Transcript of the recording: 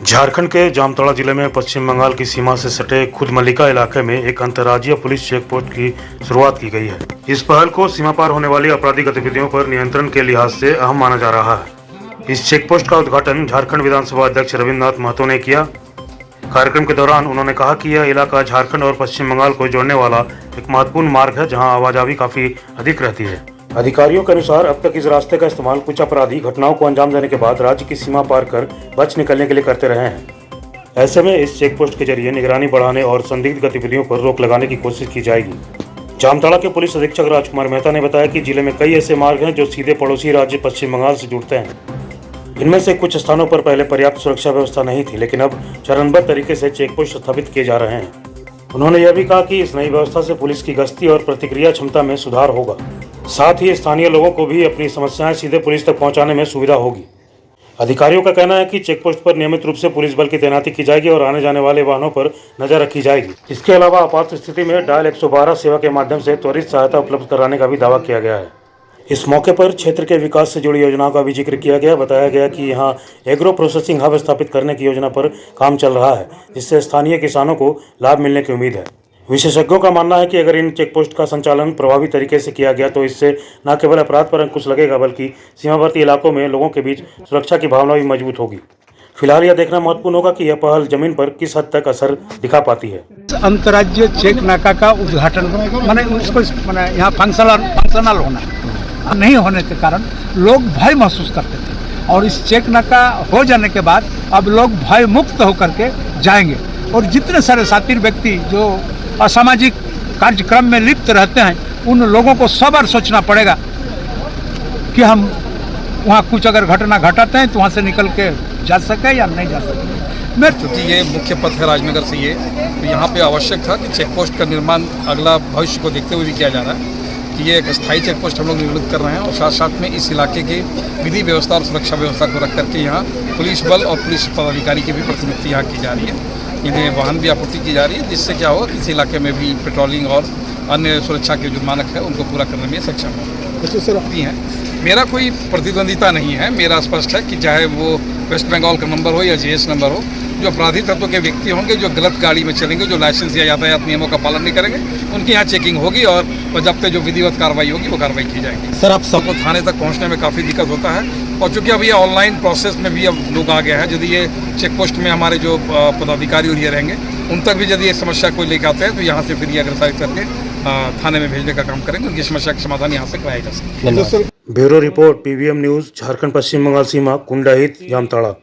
झारखंड के जामताड़ा जिले में पश्चिम बंगाल की सीमा से सटे खुद मल्लिका इलाके में एक अंतर्राज्यीय पुलिस चेक पोस्ट की शुरुआत की गई है। इस पहल को सीमा पार होने वाली आपराधिक गतिविधियों पर नियंत्रण के लिहाज से अहम माना जा रहा है। इस चेक पोस्ट का उद्घाटन झारखंड विधानसभा अध्यक्ष रविन्द्रनाथ महतो ने किया। कार्यक्रम के दौरान उन्होंने कहा कि यह इलाका झारखंड और पश्चिम बंगाल को जोड़ने वाला एक महत्वपूर्ण मार्ग है, जहाँ आवाजाही काफी अधिक रहती है। अधिकारियों के अनुसार अब तक इस रास्ते का इस्तेमाल कुछ अपराधी घटनाओं को अंजाम देने के बाद राज्य की सीमा पार कर बच निकलने के लिए करते रहे हैं। ऐसे में इस चेक पोस्ट के जरिए निगरानी बढ़ाने और संदिग्ध गतिविधियों पर रोक लगाने की कोशिश की जाएगी। जामताड़ा के पुलिस अधीक्षक राजकुमार मेहता ने बताया कि जिले में कई ऐसे मार्ग हैं जो सीधे पड़ोसी राज्य पश्चिम बंगाल से जुड़ते हैं। इनमें से कुछ स्थानों पर पहले पर्याप्त सुरक्षा व्यवस्था नहीं थी, लेकिन अब चरणबद्ध तरीके से चेक पोस्ट स्थापित किए जा रहे हैं। उन्होंने यह भी कहा कि इस नई व्यवस्था से पुलिस की गश्ती और प्रतिक्रिया क्षमता में सुधार होगा। साथ ही स्थानीय लोगों को भी अपनी समस्याएं सीधे पुलिस तक पहुंचाने में सुविधा होगी। अधिकारियों का कहना है कि चेक पोस्ट पर नियमित रूप से पुलिस बल की तैनाती की जाएगी और आने जाने वाले वाहनों पर नजर रखी जाएगी। इसके अलावा आपात स्थिति में डायल 112 सेवा के माध्यम से त्वरित सहायता उपलब्ध कराने का भी दावा किया गया है। इस मौके पर क्षेत्र के विकास से जुड़ी योजनाओं का भी जिक्र किया गया। बताया गया कि यहाँ एग्रो प्रोसेसिंग हब स्थापित करने की योजना पर काम चल रहा है, जिससे स्थानीय किसानों को लाभ मिलने की उम्मीद है। विशेषज्ञों का मानना है कि अगर इन चेक पोस्ट का संचालन प्रभावी तरीके से किया गया तो इससे न केवल अपराध पर अंकुश लगेगा, बल्कि सीमावर्ती इलाकों में लोगों के बीच सुरक्षा की भावना भी मजबूत होगी। फिलहाल यह देखना महत्वपूर्ण होगा कि यह पहल जमीन पर किस हद तक असर दिखा पाती है। अंतर्राज्यीय चेक नाका का उद्घाटन माने उसको यहाँ फंक्शनल होना नहीं होने के कारण लोग भय महसूस करते थे, और इस चेक नाका हो जाने के बाद अब लोग भय मुक्त होकर के जाएंगे। और जितने सारे साथी व्यक्ति जो असामाजिक कार्यक्रम में लिप्त रहते हैं, उन लोगों को सबर सोचना पड़ेगा कि हम वहाँ कुछ अगर घटना घटाते हैं तो वहाँ से निकल के जा सके या नहीं जा सके। मैं क्योंकि ये मुख्य पथ है राजनगर से, ये तो यहाँ पे आवश्यक था कि चेक पोस्ट का निर्माण अगला भविष्य को देखते हुए भी किया जा रहा है कि ये एक स्थायी चेक पोस्ट हम लोग निर्मित कर रहे हैं, और साथ साथ में इस इलाके के विधि व्यवस्था और सुरक्षा व्यवस्था को रख करके यहाँ पुलिस बल और पुलिस पदाधिकारी की भी प्रतिनियुक्ति यहाँ की जा रही है। इन्हें वाहन भी आपूर्ति की जा रही है, जिससे क्या होगा किसी इलाके में भी पेट्रोलिंग और अन्य सुरक्षा के जो मानक है उनको पूरा करने में सक्षम होगी। मेरा कोई प्रतिद्वंदिता नहीं है। मेरा स्पष्ट है कि चाहे वो वेस्ट बंगाल का नंबर हो या जीएस नंबर हो, जो अपराधी तत्व के व्यक्ति होंगे, जो गलत गाड़ी में चलेंगे, जो लाइसेंस या यातायात नियमों का पालन नहीं करेंगे, उनकी यहाँ चेकिंग होगी और जब तक जो विधिवत कार्रवाई होगी वो कार्रवाई की जाएगी। सर, आप सबको थाने तक पहुँचने में काफ़ी दिक्कत होता है, और चूँकि अब ये ऑनलाइन प्रोसेस में भी अब लोग आ गए हैं, यदि ये चेक पोस्ट में हमारे जो पदाधिकारी और ये रहेंगे, उन तक भी यदि ये समस्या कोई लेकर आते हैं तो यहाँ से फिर ये अग्रसारित करके थाने में भेजने का काम करेंगे। उनकी समस्या का समाधान यहाँ से कराया जा सकता है। Bureau report, PVM news, Jharkhand Paschim Bangal सीमा, कुंडाहित, जामताड़ा।